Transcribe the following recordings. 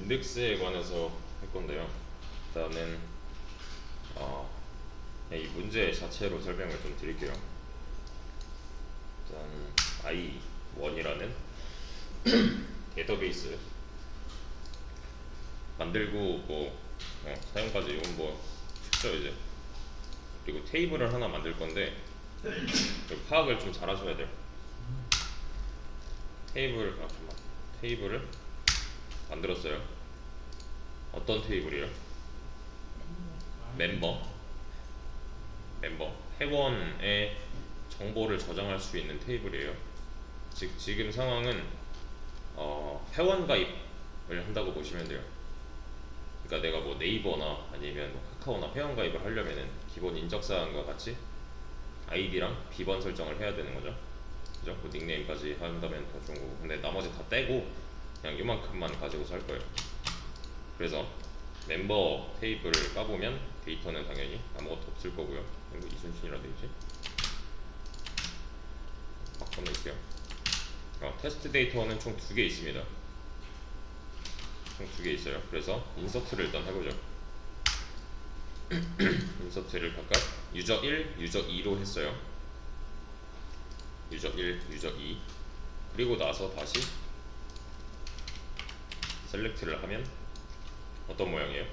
인덱스에 관해서 할 건데요. 일단은 이 문제 자체로 설명을 좀 드릴게요. 일단 i1이라는 데이터베이스 만들고 사용까지 이건 쉽죠 이제. 그리고 테이블을 하나 만들 건데 파악을 좀 잘하셔야 돼요. 테이블을 만들었어요. 어떤 테이블이에요? 멤버 회원의 정보를 저장할 수 있는 테이블이에요. 즉 지금 상황은 회원 가입을 한다고 보시면 돼요. 그러니까 내가 네이버나 아니면 카카오나 회원 가입을 하려면은 기본 인적사항과 같이 아이디랑 비번 설정을 해야 되는 거죠. 그죠? 닉네임까지 한다면 더 좋은 거고, 근데 나머지 다 떼고 그냥 이만큼만 가지고서 할 거예요. 그래서 멤버 테이블을 까보면 데이터는 당연히 아무것도 없을 거고요. 이거 이순신이라 되지? 바꿔놓을게요. 테스트 데이터는 총 2개 있습니다. 총 2개 있어요. 그래서 인서트를 일단 해보죠. 인서트를 각각 유저 1, 유저 2로 했어요. 유저 1, 유저 2. 그리고 나서 다시 셀렉트를 하면 어떤 모양이에요?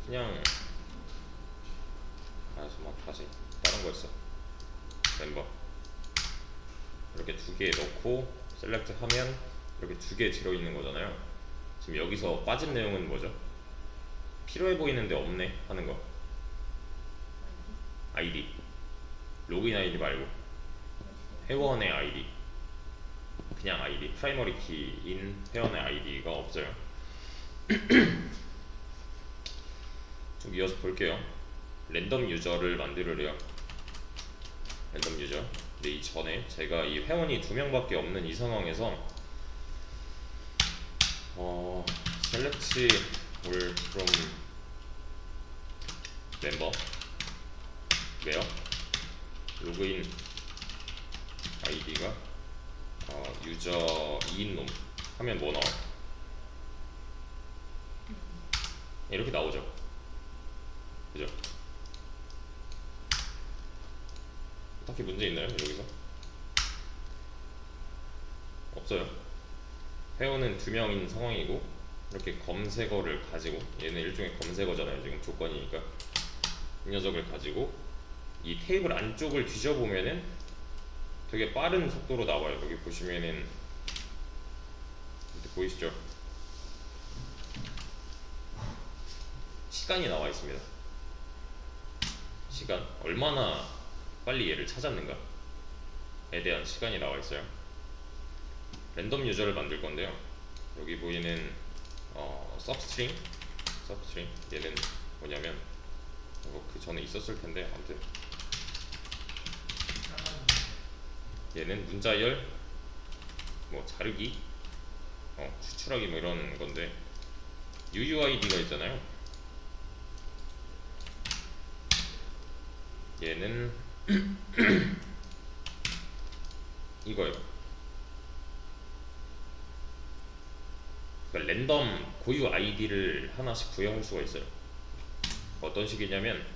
그냥 다시 다른 거 했어. 멤버 이렇게 2개 넣고 셀렉트 하면 이렇게 2개 들어있는 거잖아요. 지금 여기서 빠진 내용은 뭐죠? 필요해 보이는데 없네 하는 거. 아이디, 로그인 아이디 말고 회원의 아이디, 그냥 아이디, 프라이머리 키인 회원의 아이디가 없어요. 좀 이어서 볼게요. 랜덤 유저를 만들으래요. 랜덤 유저. 근데 이전에 제가 이 회원이 2명밖에 없는 이 상황에서 select all from member where 로그인 아이디가 유저 2인 놈 하면 뭐 나와요? 이렇게 나오죠. 그죠? 딱히 문제 있나요? 여기서? 없어요. 회원은 2명인 상황이고 이렇게 검색어를 가지고, 얘는 일종의 검색어잖아요. 지금 조건이니까. 이 녀석을 가지고 이 테이블 안쪽을 뒤져보면은 되게 빠른 속도로 나와요. 여기 보시면은 보이시죠? 시간이 나와 있습니다. 시간, 얼마나 빨리 얘를 찾았는가에 대한 시간이 나와 있어요. 랜덤 유저를 만들 건데요. 여기 보이는 substring 얘는 뭐냐면 그 전에 있었을 텐데, 아무튼 얘는 문자열, 자르기, 추출하기 이런 건데, UUID가 있잖아요. 얘는 이거예요. 그러니까 랜덤 고유 아이디를 하나씩 부여할 수가 있어요. 어떤 식이냐면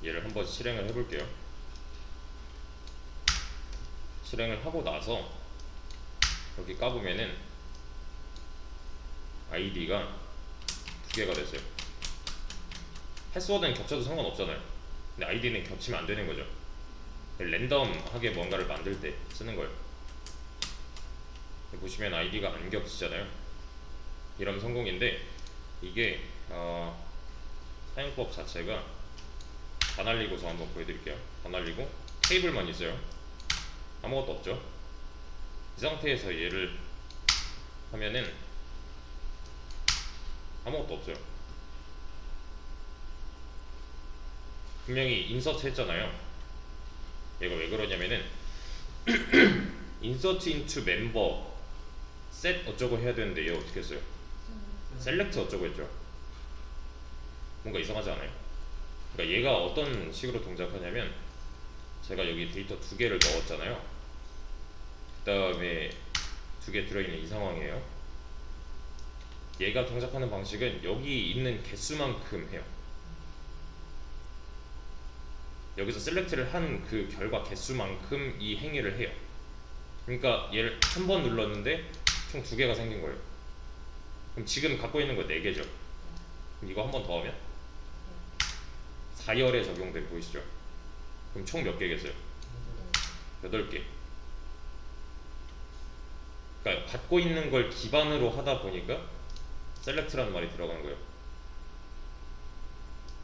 얘를 한번 실행을 해볼게요. 실행을 하고 나서 여기 까보면은 아이디가 2개가 됐어요. 패스워드는 겹쳐도 상관없잖아요. 근데 아이디는 겹치면 안 되는 거죠. 랜덤하게 뭔가를 만들 때 쓰는 거예요. 보시면 아이디가 안 겹치잖아요. 이런 성공인데, 이게 사용법 자체가 다 날리고서 한번 보여드릴게요. 다 날리고 테이블만 있어요. 아무것도 없죠. 이 상태에서 얘를 하면은 아무것도 없어요. 분명히 인서트 했잖아요. 얘가 왜 그러냐면은 insert into member set 어쩌고 해야 되는데 얘 어떻게 했어요? select 어쩌고 했죠. 뭔가 이상하지 않아요? 그러니까 얘가 어떤 식으로 동작하냐면, 제가 여기 데이터 2개를 넣었잖아요. 그 다음에 두 개 들어있는 이 상황이에요. 얘가 동작하는 방식은 여기 있는 개수만큼 해요. 여기서 셀렉트를 한 그 결과 개수만큼 이 행위를 해요. 그러니까 얘를 한 번 눌렀는데 총 두 개가 생긴 거예요. 그럼 지금 갖고 있는 거 4개죠. 그럼 이거 한 번 더 하면 4열에 적용돼 보이시죠? 그럼 총 몇 개겠어요? 8개. 그러니까 갖고 있는 걸 기반으로 하다 보니까 셀렉트라는 말이 들어간 거예요.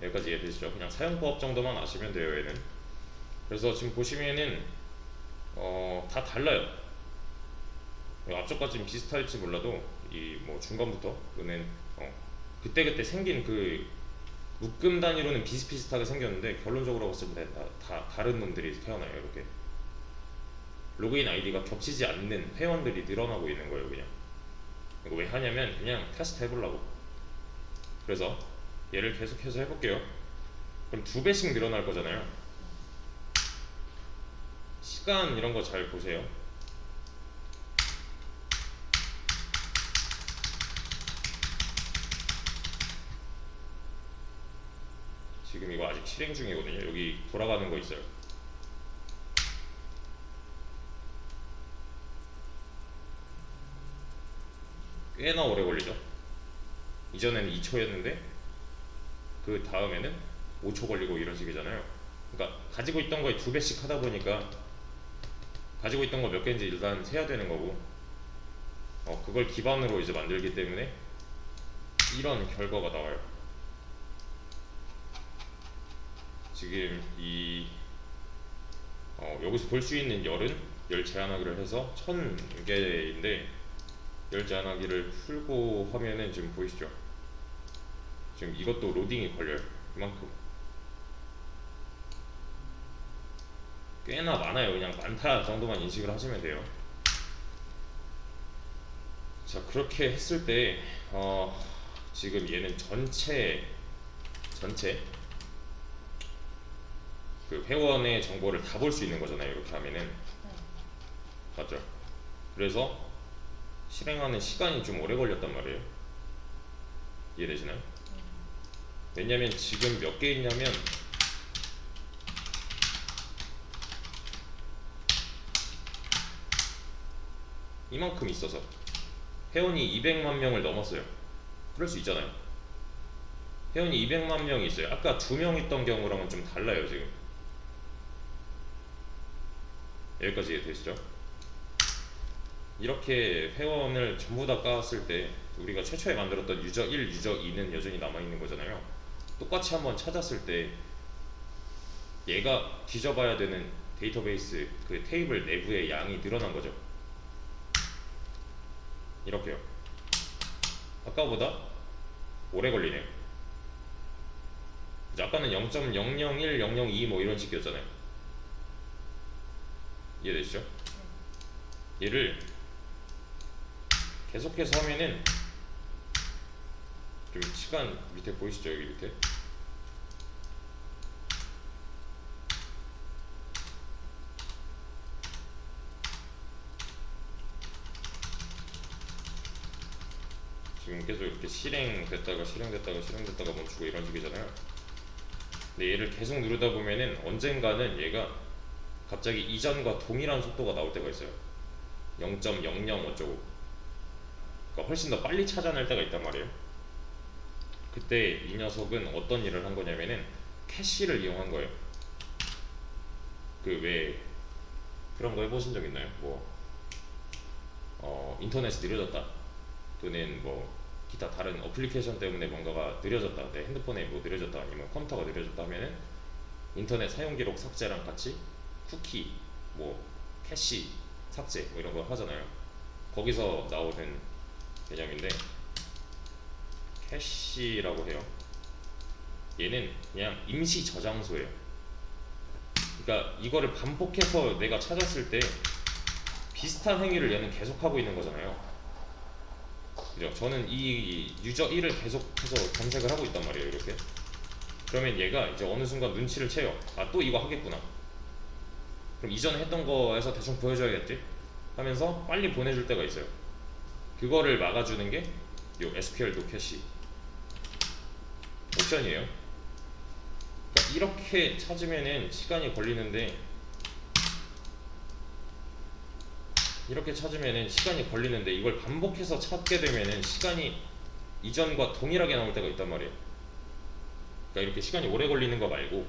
여기까지 이해되시죠? 그냥 사용법 정도만 아시면 돼요, 얘는. 그래서 지금 보시면은 다 달라요. 앞쪽까지는 비슷할지 몰라도 이 뭐 중간부터는 그때그때 생긴 그 묶음 단위로는 비슷비슷하게 생겼는데 결론적으로 봤을 때 다 다른 놈들이 태어나요. 이렇게 로그인 아이디가 겹치지 않는 회원들이 늘어나고 있는 거예요. 그냥 이거 왜 하냐면 그냥 테스트 해보려고. 그래서 얘를 계속해서 해볼게요. 그럼 2배씩 늘어날 거잖아요. 시간 이런 거 잘 보세요. 지금 이거 아직 실행 중이거든요. 여기 돌아가는 거 있어요. 꽤나 오래 걸리죠. 이전에는 2초였는데 그 다음에는 5초 걸리고 이런 식이잖아요. 그러니까 가지고 있던 거에 2배씩 하다 보니까 가지고 있던 거 몇 개인지 일단 세야 되는 거고 그걸 기반으로 이제 만들기 때문에 이런 결과가 나와요. 지금 이 여기서 볼 수 있는 열은 열 제한하기를 해서 1000개인데 열 제한하기를 풀고 하면은 지금 보이시죠? 지금 이것도 로딩이 걸려요. 이만큼 꽤나 많아요. 그냥 많다 정도만 인식을 하시면 돼요. 자, 그렇게 했을 때 지금 얘는 전체 그 회원의 정보를 다 볼 수 있는 거잖아요. 이렇게 하면은 맞죠? 그래서 실행하는 시간이 좀 오래 걸렸단 말이에요. 이해되시나요? 왜냐면 지금 몇 개 있냐면 이만큼 있어서 회원이 200만 명을 넘었어요. 그럴 수 있잖아요. 회원이 200만 명이 있어요. 아까 2명 있던 경우랑은 좀 달라요. 지금 여기까지 이해되시죠? 이렇게 회원을 전부 다 깠을 때 우리가 최초에 만들었던 유저 1, 유저 2는 여전히 남아있는 거잖아요. 똑같이 한번 찾았을 때 얘가 뒤져봐야 되는 데이터베이스 그 테이블 내부의 양이 늘어난 거죠. 이렇게요. 아까보다 오래 걸리네요. 아까는 0.001, 002 뭐 이런 식이었잖아요. 이해되시죠? 얘를 계속해서 하면은 좀 시간 밑에 보이시죠? 여기 밑에 지금 계속 이렇게 실행됐다가 멈추고 이런 식이잖아요. 근데 얘를 계속 누르다 보면은 언젠가는 얘가 갑자기 이전과 동일한 속도가 나올 때가 있어요. 0.00 어쩌고. 그러니까 훨씬 더 빨리 찾아낼 때가 있단 말이에요. 그때 이 녀석은 어떤 일을 한 거냐면은 캐시를 이용한 거예요. 그 왜 그런 거 해보신 적 있나요? 뭐 인터넷이 느려졌다 또는 뭐 기타 다른 어플리케이션 때문에 뭔가가 느려졌다, 내 핸드폰에 뭐 느려졌다 아니면 컴퓨터가 느려졌다 하면은 인터넷 사용 기록 삭제랑 같이 쿠키, 뭐 캐시 삭제 뭐 이런 거 하잖아요. 거기서 나오는 개념인데 캐시라고 해요. 얘는 그냥 임시 저장소예요. 그러니까 이거를 반복해서 내가 찾았을 때 비슷한 행위를 얘는 계속하고 있는 거잖아요. 그죠? 저는 이 유저 1을 계속해서 검색을 하고 있단 말이에요. 이렇게 그러면 얘가 이제 어느 순간 눈치를 채요. 아, 또 이거 하겠구나. 그럼 이전에 했던 거에서 대충 보여줘야겠지 하면서 빨리 보내줄 때가 있어요. 그거를 막아주는 게 요 SQL 도 캐시 옵션이에요. 그러니까 이렇게 찾으면은 시간이 걸리는데, 이걸 반복해서 찾게 되면은 시간이 이전과 동일하게 나올 때가 있단 말이에요. 그러니까 이렇게 시간이 오래 걸리는 거 말고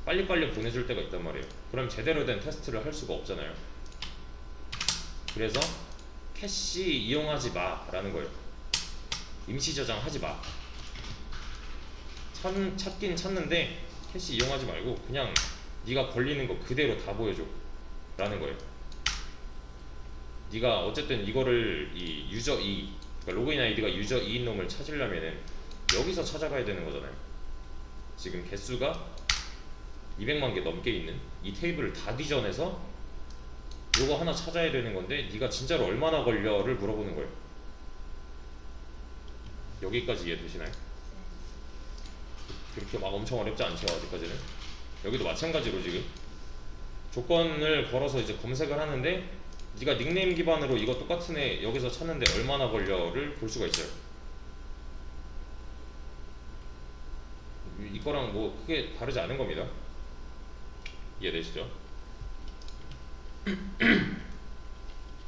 빨리빨리 보내줄 때가 있단 말이에요. 그럼 제대로 된 테스트를 할 수가 없잖아요. 그래서 캐시 이용하지 마 라는 거예요. 임시 저장하지 마. 찾긴 찾는데 캐시 이용하지 말고 그냥 네가 걸리는 거 그대로 다 보여줘 라는 거예요. 네가 어쨌든 이거를 이 유저 2, 그러니까 로그인 아이디가 유저 2인 놈을 찾으려면은 여기서 찾아가야 되는 거잖아요. 지금 개수가 200만 개 넘게 있는 이 테이블을 다 뒤져내서 요거 하나 찾아야 되는 건데 네가 진짜로 얼마나 걸려를 물어보는 거예요. 여기까지 이해되시나요? 그렇게 막 엄청 어렵지 않죠, 아직까지는. 여기도 마찬가지로 지금 조건을 걸어서 이제 검색을 하는데 네가 닉네임 기반으로 이거 똑같은 애 여기서 찾는데 얼마나 걸려를 볼 수가 있어요. 이거랑 뭐 크게 다르지 않은 겁니다. 이해되시죠?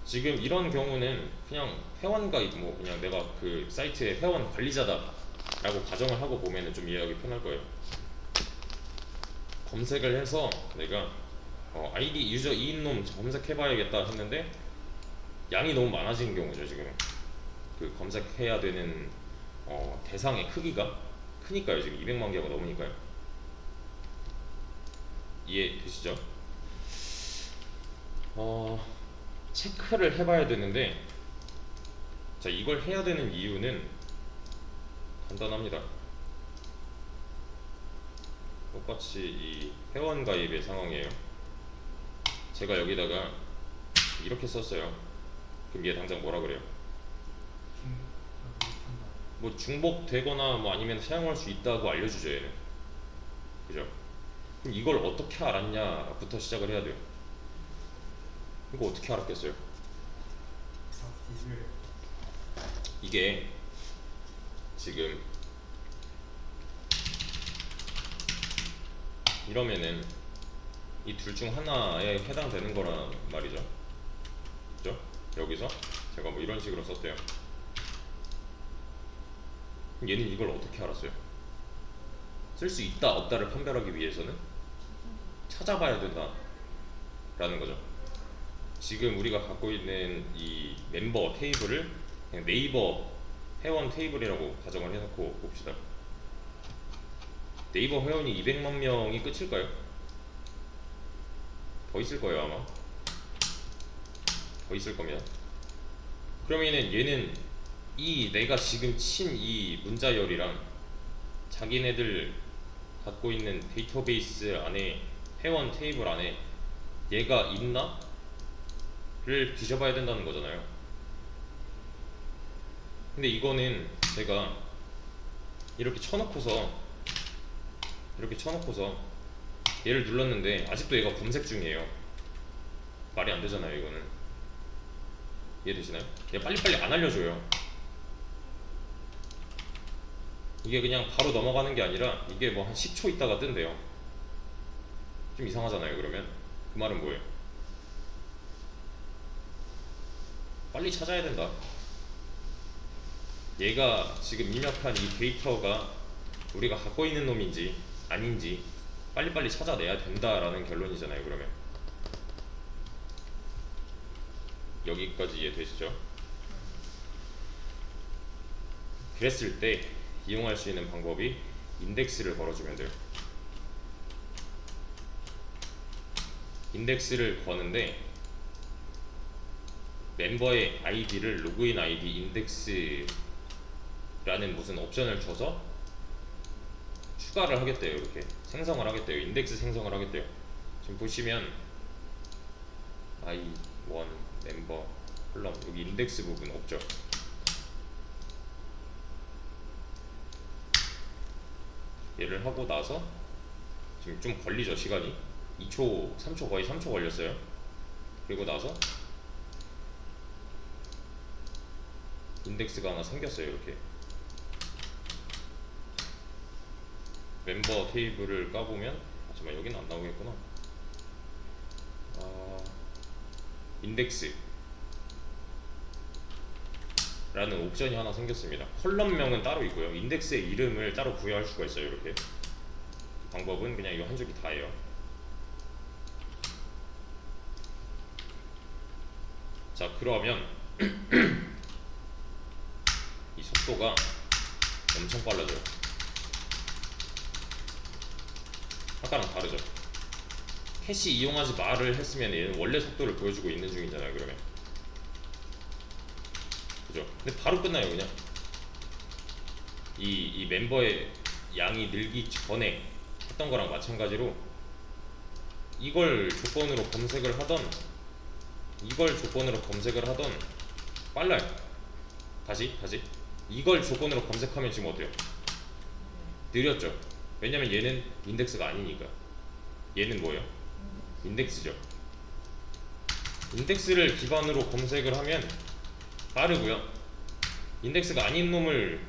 지금 이런 경우는 그냥 회원가입, 뭐 그냥 내가 그 사이트의 회원 관리자다 라고 가정을 하고 보면은 좀 이해하기 편할 거예요. 검색을 해서 내가 아이디 유저 2인놈 검색해봐야겠다 했는데 양이 너무 많아지는 경우죠. 지금 그 검색해야 되는 대상의 크기가 크니까요. 지금 200만 개가 넘으니까요. 이해되시죠? 체크를 해봐야 되는데, 자, 이걸 해야 되는 이유는 간단합니다. 똑같이 이 회원 가입의 상황이에요. 제가 여기다가 이렇게 썼어요. 그럼 얘 당장 뭐라 그래요? 뭐 중복되거나 뭐 아니면 사용할 수 있다고 알려주죠, 얘는. 그죠? 그럼 이걸 어떻게 알았냐부터 시작을 해야 돼요. 이거 어떻게 알았겠어요? 이게 지금 이러면은 이 둘 중 하나에 해당되는 거란 말이죠. 그죠? 여기서 제가 뭐 이런 식으로 썼대요. 얘는 이걸 어떻게 알았어요? 쓸 수 있다 없다를 판별하기 위해서는 찾아봐야 된다 라는 거죠. 지금 우리가 갖고 있는 이 멤버 테이블을 그냥 네이버 회원 테이블이라고 가정을 해놓고 봅시다. 네이버 회원이 200만 명이 끝일까요? 더 있을 거예요, 아마. 더 있을 겁니다. 그러면은 얘는 이 내가 지금 친 이 문자열이랑 자기네들 갖고 있는 데이터베이스 안에 회원 테이블 안에 얘가 있나? 를 뒤져봐야 된다는 거잖아요. 근데 이거는 제가 이렇게 쳐놓고서 얘를 눌렀는데 아직도 얘가 검색 중이에요. 말이 안 되잖아요, 이거는. 이해되시나요? 얘 빨리빨리 안 알려줘요. 이게 그냥 바로 넘어가는 게 아니라 이게 뭐 한 10초 있다가 뜬대요. 좀 이상하잖아요. 그러면 그 말은 뭐예요? 빨리 찾아야 된다. 얘가 지금 입력한 이 데이터가 우리가 갖고 있는 놈인지 아닌지 빨리빨리 찾아내야 된다라는 결론이잖아요. 그러면 여기까지 이해되시죠? 그랬을 때 이용할 수 있는 방법이 인덱스를 걸어주면 돼요. 인덱스를 거는데 멤버의 아이디를 로그인 아이디 인덱스라는 무슨 옵션을 줘서 추가를 하겠대요. 이렇게 생성을 하겠대요. 인덱스 생성을 하겠대요. 지금 보시면 i1 멤버 콜럼 여기 인덱스 부분 없죠. 얘를 하고 나서 지금 좀 걸리죠. 시간이 2초 3초 거의 3초 걸렸어요. 그리고 나서 인덱스가 하나 생겼어요. 이렇게 멤버 테이블을 까보면, 잠깐만, 여기는 안 나오겠구나. 인덱스 라는 옵션이 하나 생겼습니다. 컬럼명은 따로 있고요, 인덱스의 이름을 따로 부여할 수가 있어요. 이렇게 방법은 그냥 이거 한 줄기 다예요. 자, 그러면 이 속도가 엄청 빨라져요. 아까랑 다르죠? 캐시 이용하지 말을 했으면 얘는 원래 속도를 보여주고 있는 중이잖아요. 그러면 그죠? 근데 바로 끝나요. 그냥 이 멤버의 양이 늘기 전에 했던 거랑 마찬가지로 이걸 조건으로 검색을 하던 이걸 조건으로 검색을 하던 빨라요. 다시 이걸 조건으로 검색하면 지금 어때요? 느렸죠? 왜냐면 얘는 인덱스가 아니니까. 얘는 뭐예요? 인덱스죠. 인덱스를 기반으로 검색을 하면 빠르고요, 인덱스가 아닌 놈을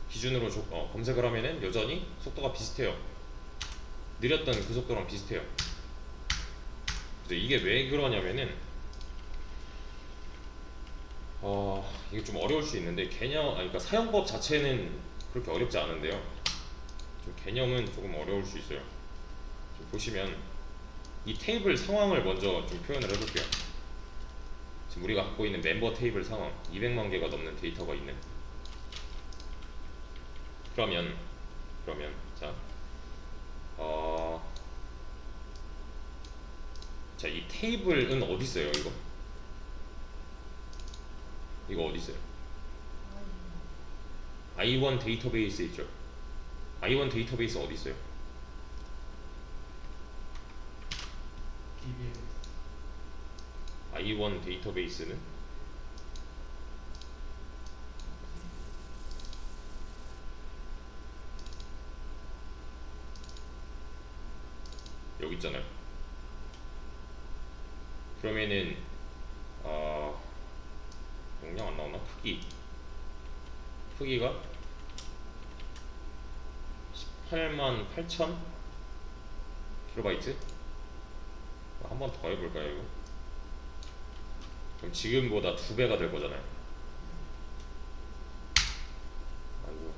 기준으로 검색을 하면은 여전히 속도가 비슷해요. 느렸던 그 속도랑 비슷해요. 그래서 이게 왜 그러냐면은 이게 좀 어려울 수 있는데 그러니까 사용법 자체는 그렇게 어렵지 않은데요, 좀 개념은 조금 어려울 수 있어요. 좀 보시면 이 테이블 상황을 먼저 좀 표현을 해볼게요. 지금 우리가 갖고 있는 멤버 테이블 상황 200만 개가 넘는 데이터가 있는. 그러면 자, 자, 이 테이블은 어디 있어요? 이거 어디 있어요? i1 데이터베이스 있죠? i1 데이터베이스 어디 있어요? i1 데이터베이스는 여기 있잖아요. 그러면은 용량 안 나오나? 크기가 188,000 킬로바이트? 한 번 더 해볼까요? 이거 그럼 지금보다 2배가 될 거잖아요. 아이고,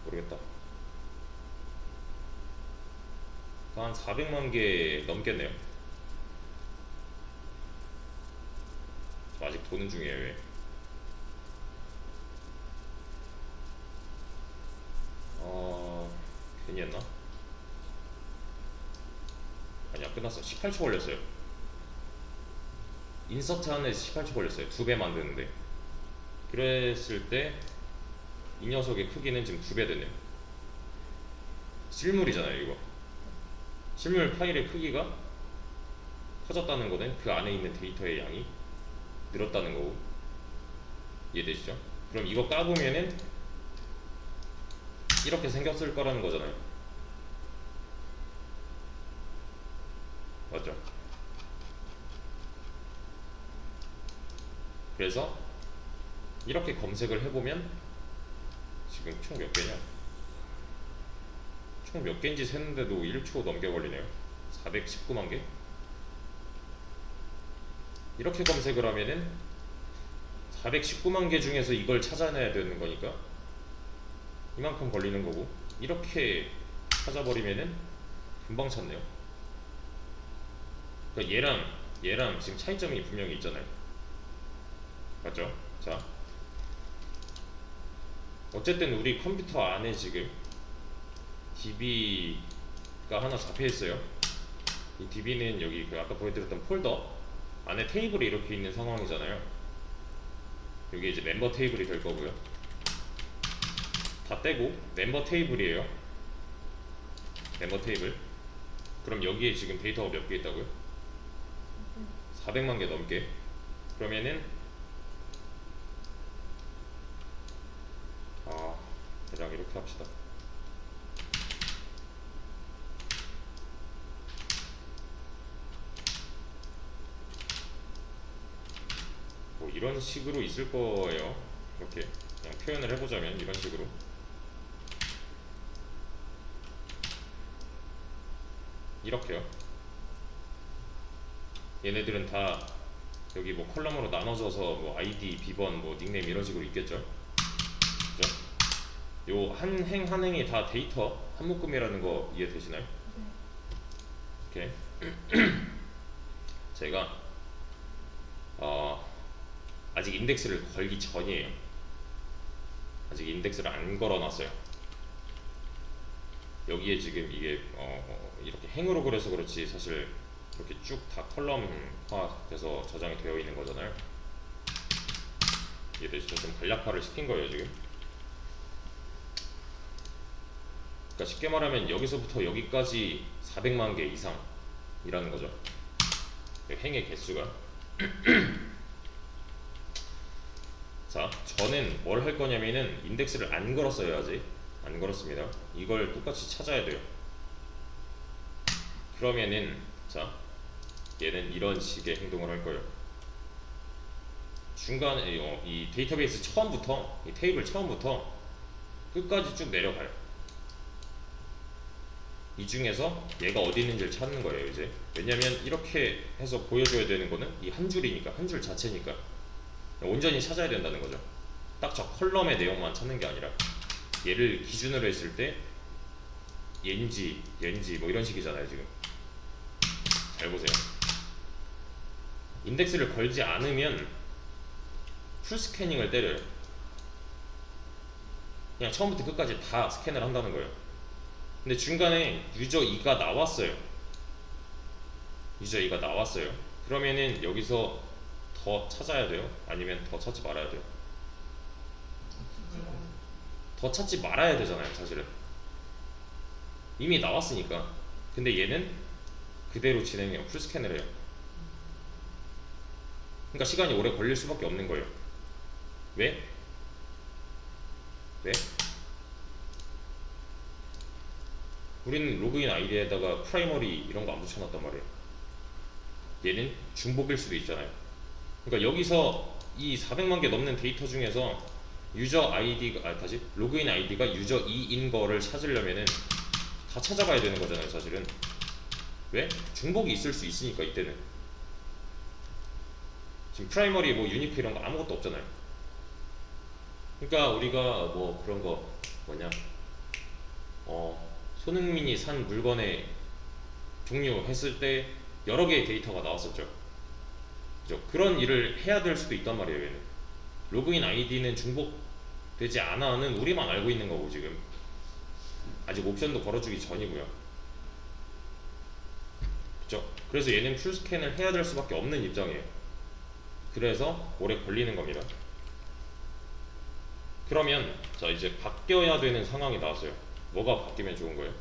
모르겠다. 한 400만 개 넘겠네요. 저 아직 도는 중이에요. 왜? 괜히 했나? 아니야, 끝났어. 18초 걸렸어요. 인서트 하는데 18초 걸렸어요. 2배 만드는데. 그랬을 때 이 녀석의 크기는 지금 2배 되네요. 실물이잖아요. 이거 실물 파일의 크기가 커졌다는 거는 그 안에 있는 데이터의 양이 늘었다는 거고, 이해되시죠? 그럼 이거 까보면은 이렇게 생겼을 거라는 거잖아요. 맞죠? 그래서 이렇게 검색을 해보면 지금 총 몇 개냐? 총 몇 개인지 세는데도 1초 넘게 걸리네요. 419만 개? 이렇게 검색을 하면은 419만 개 중에서 이걸 찾아내야 되는 거니까 이만큼 걸리는 거고, 이렇게 찾아버리면은 금방 찾네요. 그러니까 얘랑 지금 차이점이 분명히 있잖아요. 맞죠? 자, 어쨌든 우리 컴퓨터 안에 지금 DB가 하나 잡혀 있어요. 이 DB는 여기 그 아까 보여드렸던 폴더 안에 테이블이 이렇게 있는 상황이잖아요. 여기 이제 멤버 테이블이 될 거고요. 다 떼고 멤버 테이블이에요. 멤버 테이블. 그럼 여기에 지금 데이터가 몇 개 있다고요? 400만 개 넘게. 그러면은 대략 이렇게 합시다. 뭐 이런 식으로 있을 거예요. 이렇게 그냥 표현을 해보자면 이런 식으로 이렇게요. 얘네들은 다 여기 뭐 컬럼으로 나눠져서 뭐 아이디, 비번, 뭐 닉네임 이런 식으로 있겠죠. 그죠? 요 한 행 한 행이 다 데이터 한 묶음이라는 거 이해되시나요? 이렇게 제가 아직 인덱스를 걸기 전이에요. 아직 인덱스를 안 걸어놨어요. 여기에 지금 이게 이렇게 행으로 그려서 그렇지 사실 이렇게 쭉 다 컬럼화돼서 저장이 되어 있는 거잖아요. 이해되시죠? 좀 간략화를 시킨 거예요 지금. 그러니까 쉽게 말하면 여기서부터 여기까지 400만 개 이상이라는 거죠. 행의 개수가. 자, 저는 뭘 할 거냐면은 인덱스를 안 걸었어요. 아직 안 걸었습니다. 이걸 똑같이 찾아야 돼요. 그러면은 자, 얘는 이런 식의 행동을 할 거예요. 중간에 이 데이터베이스 처음부터 이 테이블 처음부터 끝까지 쭉 내려가요. 이 중에서 얘가 어디 있는지를 찾는 거예요. 이제 왜냐면 이렇게 해서 보여줘야 되는 거는 이 한 줄이니까, 한 줄 자체니까 온전히 찾아야 된다는 거죠. 딱 저 컬럼의 내용만 찾는 게 아니라 얘를 기준으로 했을 때 얘인지 얘인지 뭐 이런 식이잖아요. 지금 잘 보세요. 인덱스를 걸지 않으면 풀 스캐닝을 때려요. 그냥 처음부터 끝까지 다 스캔을 한다는 거예요. 근데 중간에 유저 2가 나왔어요. 유저 2가 나왔어요. 그러면은 여기서 더 찾아야 돼요? 아니면 더 찾지 말아야 돼요? 더 찾지 말아야 되잖아요 사실은. 이미 나왔으니까. 근데 얘는 그대로 진행해요. 풀 스캔을 해요. 그러니까 시간이 오래 걸릴 수밖에 없는 거예요. 왜? 왜? 우리는 로그인 아이디에다가 프라이머리 이런 거 안 붙여놨단 말이에요. 얘는 중복일 수도 있잖아요. 그러니까 여기서 이 400만 개 넘는 데이터 중에서 유저 아이디가 다시 로그인 아이디가 유저 2인 거를 찾으려면은 다 찾아봐야 되는 거잖아요 사실은. 왜? 중복이 있을 수 있으니까. 이때는 지금 프라이머리 뭐 유니크 이런 거 아무것도 없잖아요. 그러니까 우리가 뭐 그런 거 뭐냐 손흥민이 산 물건의 종류 했을 때 여러 개의 데이터가 나왔었죠. 그죠? 그런 일을 해야 될 수도 있단 말이에요. 얘는 로그인 아이디는 중복되지 않아는 우리만 알고 있는 거고 지금 아직 옵션도 걸어주기 전이고요. 그죠? 그래서 얘는 풀 스캔을 해야 될 수밖에 없는 입장이에요. 그래서 오래 걸리는 겁니다. 그러면 자 이제 바뀌어야 되는 상황이 나왔어요. 뭐가 바뀌면 좋은 거예요?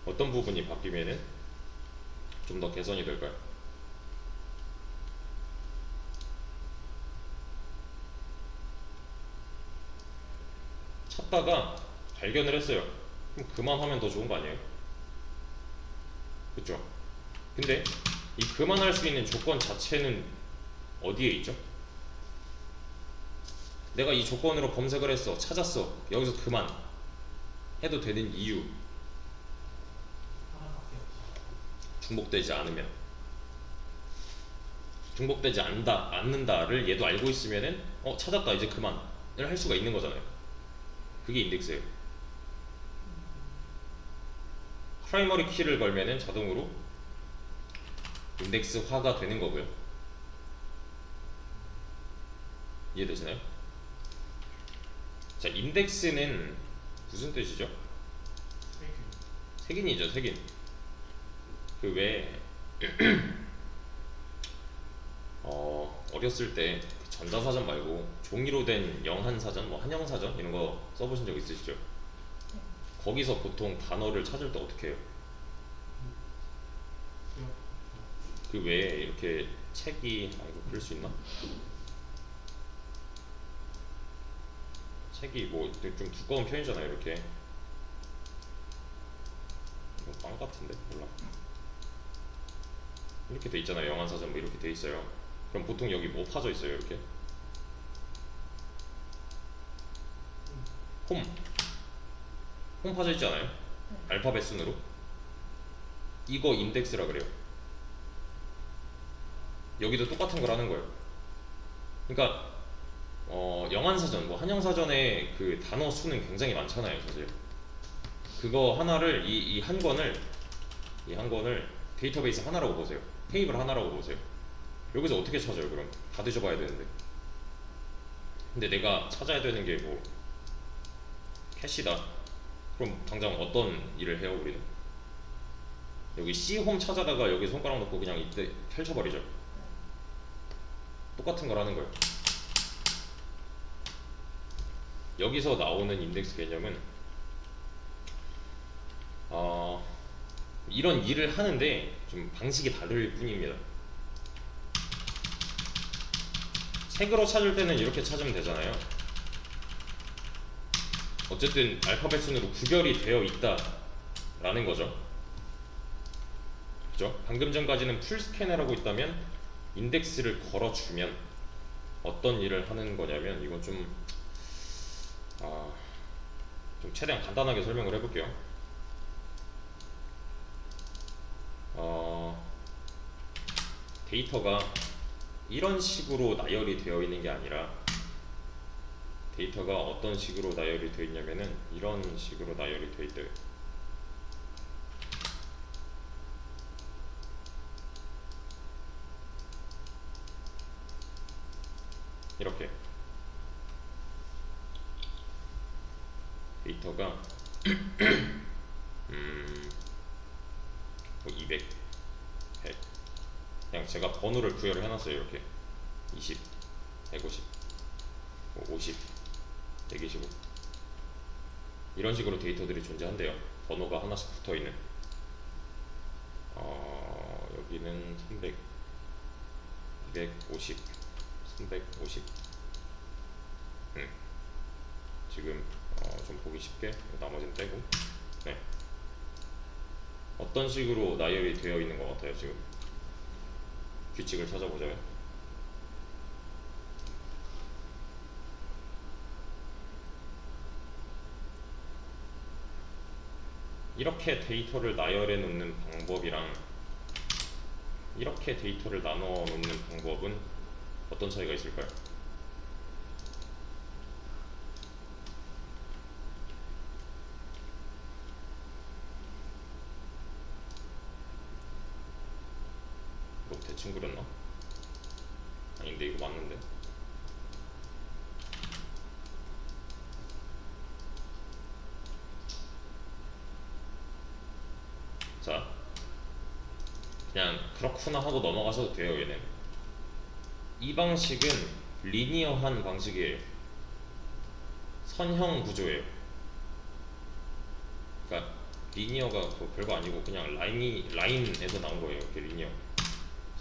어떤 부분이 바뀌면은 좀 더 개선이 될까요? 찾다가 발견을 했어요. 그럼 그만하면 더 좋은 거 아니에요? 그쵸? 근데 이 그만할 수 있는 조건 자체는 어디에 있죠? 내가 이 조건으로 검색을 했어, 찾았어, 여기서 그만 해도 되는 이유, 중복되지 않으면. 중복되지 않는다를 얘도 알고 있으면은 찾았다 이제 그만을 할 수가 있는 거잖아요. 그게 인덱스예요. 프라이머리 키를 걸면은 자동으로 인덱스화가 되는 거고요. 이해되시나요? 자, 인덱스는 무슨 뜻이죠? 색인이죠, 색인. 그 왜 어렸을 때 전자사전 말고 종이로 된 영한사전, 뭐 한영사전 이런 거 써보신 적 있으시죠? 거기서 보통 단어를 찾을 때 어떻게 해요? 그 외에 이렇게 책이 이거 그릴 수 있나? 책이 뭐 좀 두꺼운 편이잖아요. 이렇게 이거 빵 같은데 몰라. 이렇게 돼 있잖아요. 영한사전 뭐 이렇게 돼 있어요. 그럼 보통 여기 뭐 파져 있어요? 이렇게 홈 파져 있지 않아요? 알파벳 순으로. 이거 인덱스라 그래요. 여기도 똑같은 걸 하는 거예요. 그러니까 영한사전, 뭐 한영사전에 그 단어 수는 굉장히 많잖아요, 사실. 그거 하나를 이 한 권을 데이터베이스 하나라고 보세요. 테이블 하나라고 보세요. 여기서 어떻게 찾아요? 그럼 다 뒤져봐야 되는데. 근데 내가 찾아야 되는 게 뭐 캐시다. 그럼 당장 어떤 일을 해요, 우리는? 여기 C홈 찾아다가 여기 손가락 놓고 그냥 이때 펼쳐버리죠. 똑같은 걸 하는 거예요. 여기서 나오는 인덱스 개념은 이런 일을 하는데 좀 방식이 다를 뿐입니다. 책으로 찾을 때는 이렇게 찾으면 되잖아요. 어쨌든 알파벳 순으로 구별이 되어 있다 라는 거죠. 그죠? 방금 전까지는 풀스캐너라고 있다면 인덱스를 걸어주면 어떤 일을 하는 거냐면, 이건 좀 최대한 간단하게 설명을 해볼게요. 데이터가 이런 식으로 나열이 되어 있는 게 아니라, 데이터가 어떤 식으로 나열이 되어 있냐면은 이런 식으로 나열이 되어 있대요. 이렇게 데이터가 뭐 200, 100, 그냥 제가 번호를 부여를 해놨어요. 이렇게 20, 150, 뭐 50, 125 이런 식으로 데이터들이 존재한대요. 번호가 하나씩 붙어있는. 여기는 300, 250, 350. 지금 좀 보기 쉽게 나머지는 떼고. 네. 어떤 식으로 나열이 되어 있는 것 같아요? 지금 규칙을 찾아보자면 이렇게 데이터를 나열해 놓는 방법이랑 이렇게 데이터를 나눠 놓는 방법은 어떤 차이가 있을까요? 뭐 대충 그렸나? 아닌데 이거 맞는데? 자, 그냥 그렇구나 하고 넘어가셔도 돼요. 얘는 이 방식은 리니어한 방식이에요. 선형 구조예요. 그러니까 리니어가 뭐 별거 아니고 그냥 라인에서 나온 거예요. 이렇게 리니어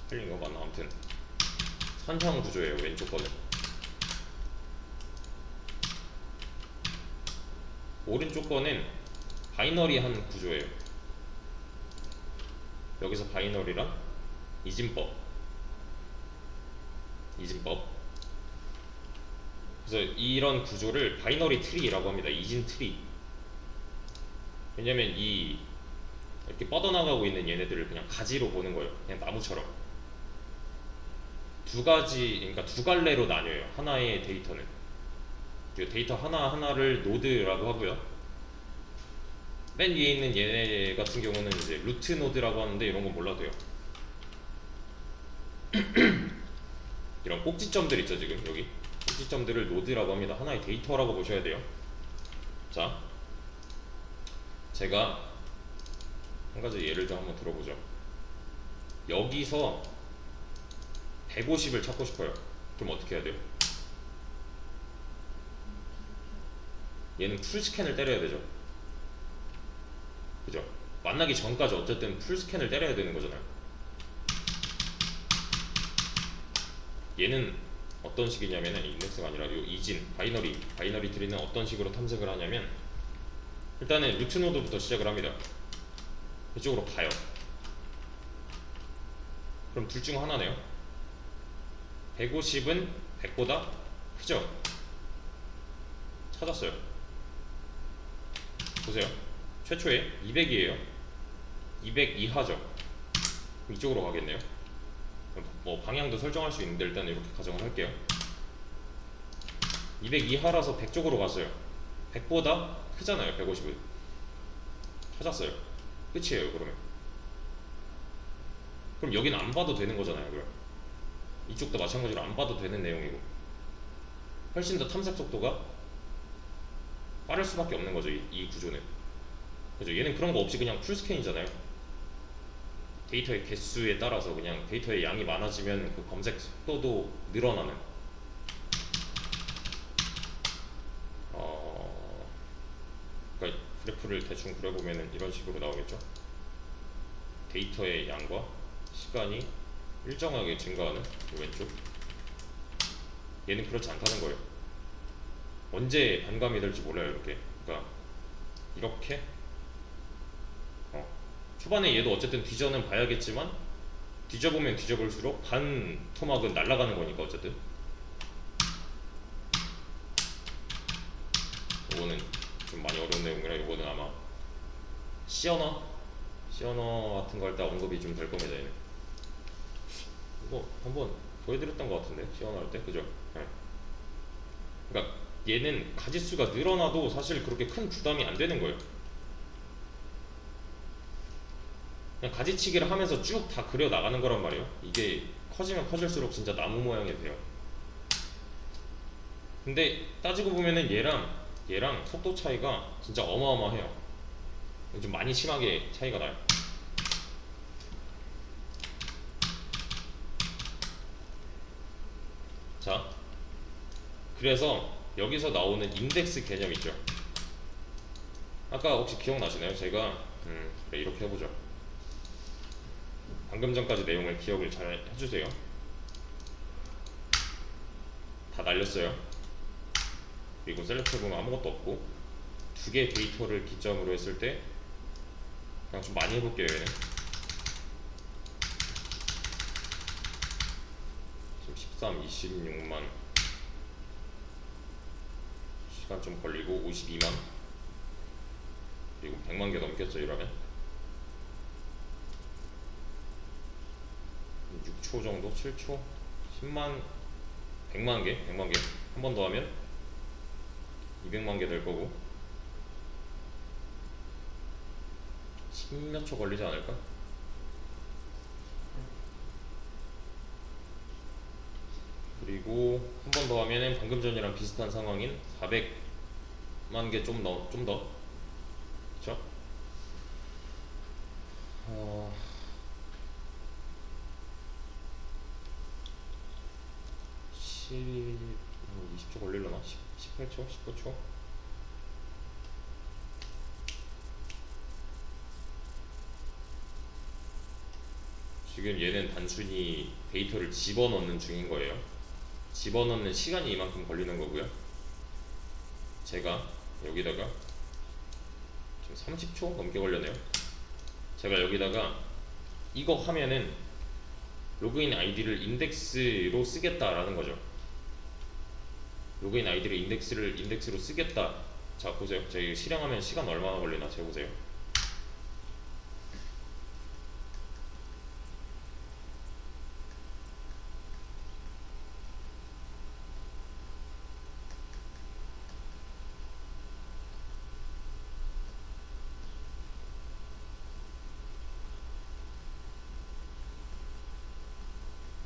스펠링 거 맞나? 아무튼 선형 구조예요. 왼쪽 거는. 오른쪽 거는 바이너리한 구조예요. 여기서 바이너리랑 이진법. 그래서 이런 구조를 바이너리 트리라고 합니다. 이진 트리. 왜냐면 이 이렇게 뻗어나가고 있는 얘네들을 그냥 가지로 보는 거예요. 그냥 나무처럼. 두 가지, 그러니까 두 갈래로 나뉘어요. 하나의 데이터는. 데이터 하나하나를 노드라고 하고요. 맨 위에 있는 얘네 같은 경우는 이제 루트 노드라고 하는데, 이런 건 몰라도 돼요. 이런 꼭지점들 있죠. 지금 여기 꼭지점들을 노드라고 합니다. 하나의 데이터라고 보셔야 돼요. 자, 제가 한 가지 예를 좀 한번 들어보죠. 여기서 150을 찾고 싶어요. 그럼 어떻게 해야 돼요? 얘는 풀스캔을 때려야 되죠. 그죠? 만나기 전까지 어쨌든 풀스캔을 때려야 되는 거잖아요. 얘는 어떤 식이냐면은, 인덱스가 아니라 요 이진, 바이너리 트리는 어떤 식으로 탐색을 하냐면, 일단은 루트 노드부터 시작을 합니다. 이쪽으로 가요. 그럼 둘 중 하나네요. 150은 100보다 크죠? 찾았어요. 보세요. 최초에 200이에요. 200 이하죠. 이쪽으로 가겠네요. 뭐 방향도 설정할 수 있는데 일단 이렇게 가정을 할게요. 200 이하라서 100 쪽으로 갔어요. 100보다 크잖아요. 150은. 찾았어요. 끝이에요. 그럼 여기는 안 봐도 되는 거잖아요. 그럼 이쪽도 마찬가지로 안 봐도 되는 내용이고, 훨씬 더 탐색 속도가 빠를 수밖에 없는 거죠. 이 구조는. 그죠? 얘는 그런 거 없이 그냥 풀스캔이잖아요. 데이터의 개수에 따라서 그냥 데이터의 양이 많아지면 그 검색 속도도 늘어나는. 그러니까 그래프를 대충 그려보면 이런 식으로 나오겠죠. 데이터의 양과 시간이 일정하게 증가하는 그 왼쪽. 얘는 그렇지 않다는 거예요. 언제 반감이 될지 몰라요. 그러니까 이렇게 초반에 얘도 어쨌든 뒤져는 봐야겠지만, 뒤져보면 뒤져볼수록 반 토막은 날아가는 거니까 어쨌든. 이거는 좀 많이 어려운 내용이라 이거는 아마 시어너 같은 거 할 때 언급이 좀 될 겁니다. 얘는 이거 한번 보여드렸던 것 같은데, 시어너 할 때. 그죠? 네. 그러니까 얘는 가지수가 늘어나도 사실 그렇게 큰 부담이 안 되는 거예요. 그냥 가지치기를 하면서 쭉 다 그려 나가는 거란 말이에요. 이게 커지면 커질수록 진짜 나무 모양이 돼요. 근데 따지고 보면은 얘랑 속도 차이가 진짜 어마어마해요. 좀 많이 심하게 차이가 나요. 자, 그래서 여기서 나오는 인덱스 개념 있죠. 아까 혹시 기억나시나요? 제가 그래, 이렇게 해보죠. 방금 전까지 내용을 기억을 잘 해주세요. 다 날렸어요. 그리고 셀렉트 해보면 아무것도 없고, 두 개의 데이터를 기점으로 했을 때 그냥 좀 많이 해볼게요. 얘는 지금 13, 26만, 시간 좀 걸리고 52만, 그리고 100만 개 넘겼죠. 이러면 6초 정도, 7초, 10만, 100만 개, 한 번 더 하면 200만 개 될 거고, 10몇 초 걸리지 않을까? 그리고 한 번 더 하면은 방금 전이랑 비슷한 상황인 400만 개 좀 더, 그쵸? 20초 걸리려나? 18초? 19초? 지금 얘는 단순히 데이터를 집어넣는 중인 거예요. 집어넣는 시간이 이만큼 걸리는 거고요. 제가 여기다가 지금 30초 넘게 걸렸네요. 제가 여기다가 이거 하면은 로그인 아이디를 인덱스로 쓰겠다라는 거죠. 로그인 아이디를 인덱스로 쓰겠다. 자, 보세요. 저희 실행하면 시간 얼마나 걸리나 재보세요.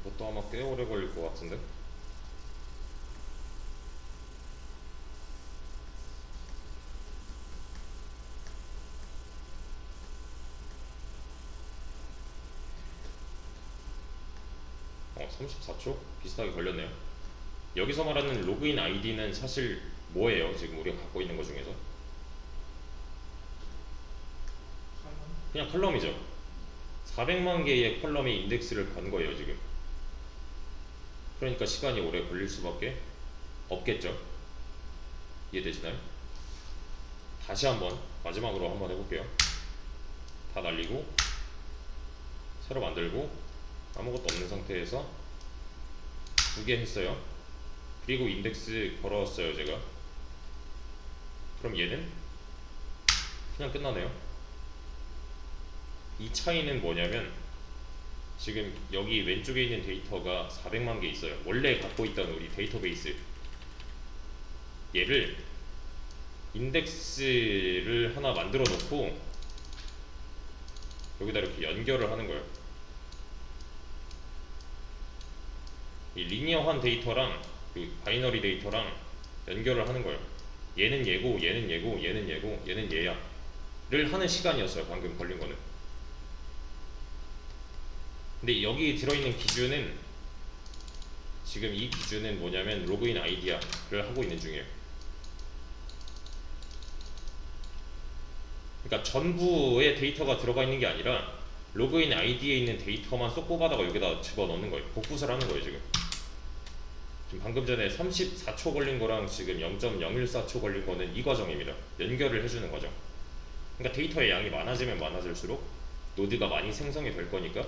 이것도 아마 꽤 오래 걸릴 것 같은데. 어, 34초? 비슷하게 걸렸네요. 여기서 말하는 로그인 아이디는 사실 뭐예요? 지금 우리가 갖고 있는 것 중에서 그냥 컬럼이죠. 400만 개의 컬럼의 인덱스를 건 거예요 지금. 그러니까 시간이 오래 걸릴 수밖에 없겠죠. 이해되시나요? 다시 한번 마지막으로 한번 해볼게요. 다 날리고 새로 만들고 아무것도 없는 상태에서 두 개 했어요. 그리고 인덱스 걸어왔어요 제가. 그럼 얘는 그냥 끝나네요. 이 차이는 뭐냐면 지금 여기 왼쪽에 있는 데이터가 400만 개 있어요. 원래 갖고 있던 우리 데이터베이스, 얘를 인덱스를 하나 만들어 놓고 여기다 이렇게 연결을 하는 거예요. 이 리니어한 데이터랑 이 바이너리 데이터랑 연결을 하는 거예요. 얘는 얘고 얘는 얘고 얘는 얘고 얘는 얘야 를 하는 시간이었어요 방금 걸린 거는. 근데 여기 들어있는 기준은, 지금 이 기준은 뭐냐면 로그인 아이디야를 하고 있는 중이에요. 그러니까 전부의 데이터가 들어가 있는 게 아니라 로그인 아이디에 있는 데이터만 쏙 뽑아다가 여기다 집어넣는 거예요. 복붙을 하는 거예요 지금. 지금 방금 전에 34초 걸린 거랑 지금 0.014초 걸린 거는 이 과정입니다. 연결을 해주는 과정. 그러니까 데이터의 양이 많아지면 많아질수록 노드가 많이 생성이 될 거니까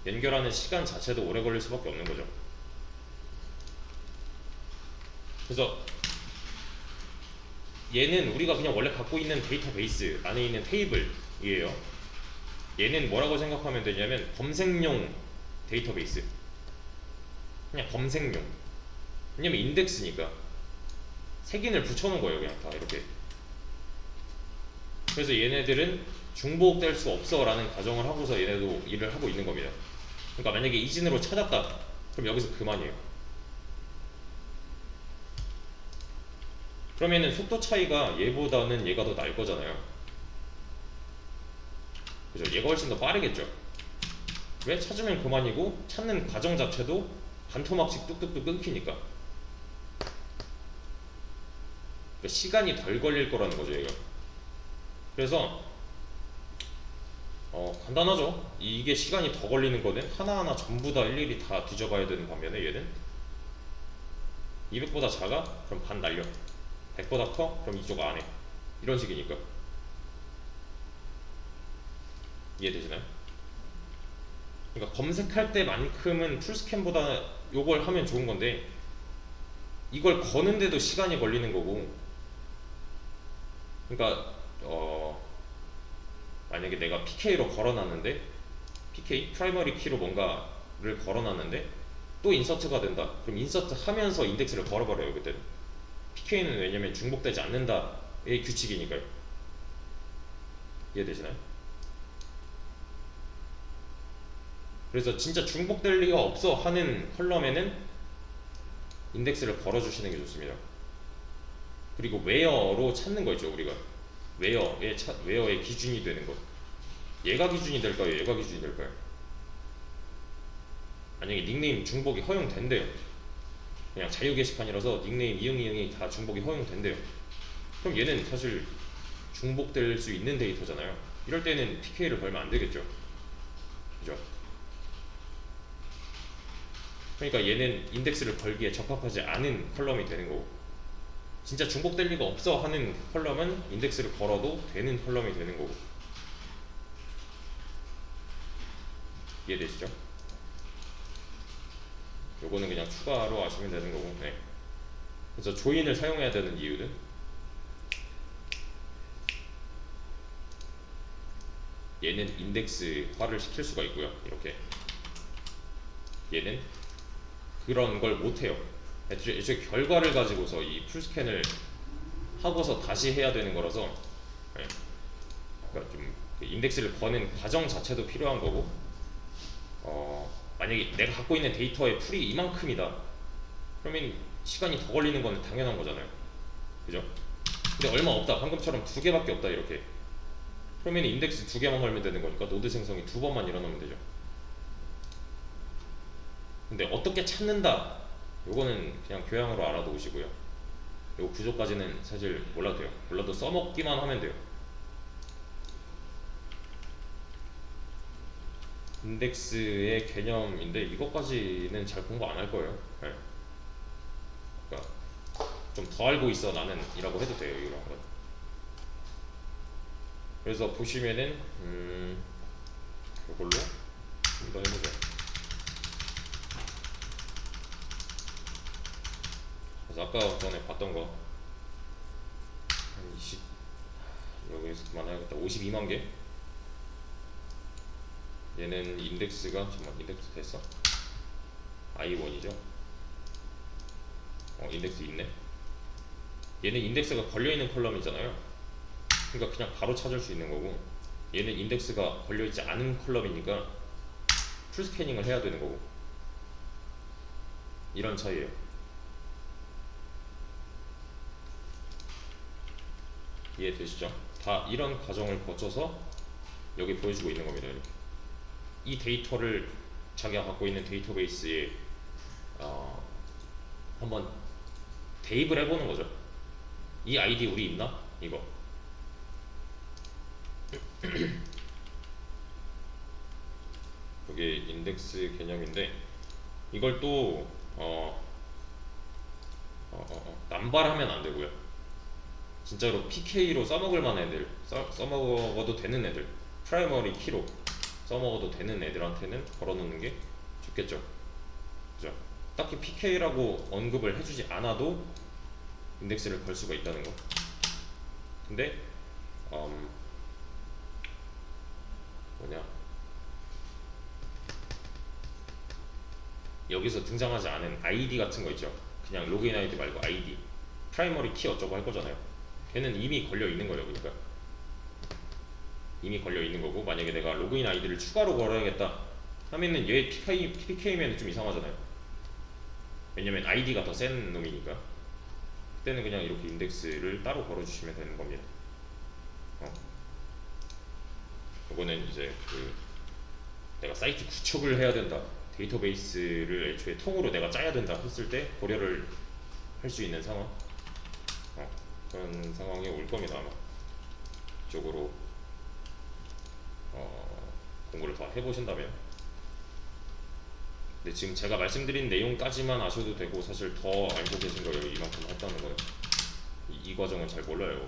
연결하는 시간 자체도 오래 걸릴 수밖에 없는 거죠. 그래서 얘는 우리가 그냥 원래 갖고 있는 데이터베이스 안에 있는 테이블이에요. 얘는 뭐라고 생각하면 되냐면 검색용 데이터베이스. 그냥 검색용. 왜냐면 인덱스니까 색인을 붙여놓은 거예요 그냥 다 이렇게. 그래서 얘네들은 중복될 수 없어 라는 가정을 하고서 얘네도 일을 하고 있는 겁니다. 그러니까 만약에 이진으로 찾았다 그럼 여기서 그만이에요. 그러면은 속도 차이가 얘보다는 얘가 더 날 거잖아요. 그죠? 얘가 훨씬 더 빠르겠죠. 왜? 찾으면 그만이고 찾는 과정 자체도 반토막씩 뚝뚝뚝 끊기니까. 그러니까 시간이 덜 걸릴 거라는 거죠 얘가. 그래서 간단하죠. 이게 시간이 더 걸리는 거는 하나하나 전부 다 일일이 다 뒤져봐야 되는 반면에 얘는 200보다 작아? 그럼 반 날려. 100보다 커? 그럼 이쪽 안에. 이런 식이니까. 이해되시나요? 그러니까 검색할 때만큼은 풀스캔보다 요걸 하면 좋은 건데 이걸 거는데도 시간이 걸리는 거고. 그러니까 만약에 내가 PK로 걸어놨는데, PK 프라이머리 키로 뭔가를 걸어놨는데 또 인서트가 된다. 그럼 인서트 하면서 인덱스를 걸어버려요 그때는. PK는 왜냐면 중복되지 않는다의 규칙이니까요. 이해되시나요? 그래서 진짜 중복될 리가 없어 하는 컬럼에는 인덱스를 걸어주시는 게 좋습니다. 그리고 웨어로 찾는 거 있죠 우리가. 웨어의 기준이 되는 거. 얘가 기준이 될까요? 얘가 기준이 될까요? 만약에 닉네임 중복이 허용된대요. 그냥 자유 게시판이라서 닉네임 이응이 다 중복이 허용된대요. 그럼 얘는 사실 중복될 수 있는 데이터잖아요. 이럴 때는 PK를 걸면 안 되겠죠. 그죠? 그러니까 얘는 인덱스를 걸기에 적합하지 않은 컬럼이 되는 거고, 진짜 중복될 리가 없어 하는 컬럼은 인덱스를 걸어도 되는 컬럼이 되는 거고. 이해되시죠? 요거는 그냥 추가로 아시면 되는 거고. 네. 그래서 조인을 사용해야 되는 이유는 얘는 인덱스화를 시킬 수가 있고요. 이렇게 얘는 그런 걸 못해요. 애초에 결과를 가지고서 이 풀스캔을 하고서 다시 해야 되는 거라서. 네. 그러니까 좀 인덱스를 거는 과정 자체도 필요한 거고, 만약에 내가 갖고 있는 데이터의 풀이 이만큼이다 그러면 시간이 더 걸리는 건 당연한 거잖아요. 그죠? 근데 얼마 없다, 방금처럼 2개밖에 없다 이렇게, 그러면 인덱스 2개만 걸면 되는 거니까 노드 생성이 2번만 일어나면 되죠. 근데 어떻게 찾는다, 요거는 그냥 교양으로 알아두시고요. 요 구조까지는 사실 몰라도 돼요. 몰라도 써먹기만 하면 돼요. 인덱스의 개념인데 이것까지는 잘 공부 안 할 거예요. 네. 그러니까 좀 더 알고 있어 나는 이라고 해도 돼요 이런 건. 그래서 보시면은 이걸로 한번 해보죠. 그래서 아까 전에 봤던 거 한 20, 여기서 그만해야겠다. 52만 개. 얘는 인덱스가 잠깐만, 인덱스 됐어? I1이죠. 인덱스 있네. 얘는 인덱스가 걸려있는 컬럼이잖아요. 그러니까 그냥 바로 찾을 수 있는 거고, 얘는 인덱스가 걸려있지 않은 컬럼이니까 풀 스캐닝을 해야 되는 거고. 이런 차이예요. 이해되시죠? 다 이런 과정을 거쳐서 여기 보여주고 있는 겁니다. 이렇게. 이 데이터를 자기가 갖고 있는 데이터베이스에 한번 대입을 해보는 거죠. 이 아이디 우리 있나? 이거. 이게 인덱스 개념인데, 이걸 또 남발하면 안 되고요. 진짜로 PK로 써먹을 만한 애들, 써먹어도 되는 애들, 프라이머리 키로 써먹어도 되는 애들한테는 걸어놓는 게 좋겠죠. 그죠? 딱히 PK라고 언급을 해주지 않아도 인덱스를 걸 수가 있다는 거. 근데 뭐냐, 여기서 등장하지 않은 ID 같은 거 있죠. 그냥 로그인 아이디 말고 ID, 프라이머리 키 어쩌고 할 거잖아요. 걔는 이미 걸려 있는 거예요. 그러니까 이미 걸려 있는 거고, 만약에 내가 로그인 아이디를 추가로 걸어야겠다 하면은 얘 PK면 좀 이상하잖아요. 왜냐면 아이디가 더 센 놈이니까. 그때는 그냥 이렇게 인덱스를 따로 걸어주시면 되는 겁니다. 이거는 이제 내가 사이트 구축을 해야 된다, 데이터베이스를 애초에 통으로 내가 짜야 된다 했을 때 고려를 할 수 있는 상황, 그런 상황이 올 겁니다. 아마 이쪽으로 공부를 더 해보신다면. 근데 지금 제가 말씀드린 내용까지만 아셔도 되고, 사실 더 알고 계신 거예요. 이만큼 했다는 거예요. 이 과정은 잘 몰라요.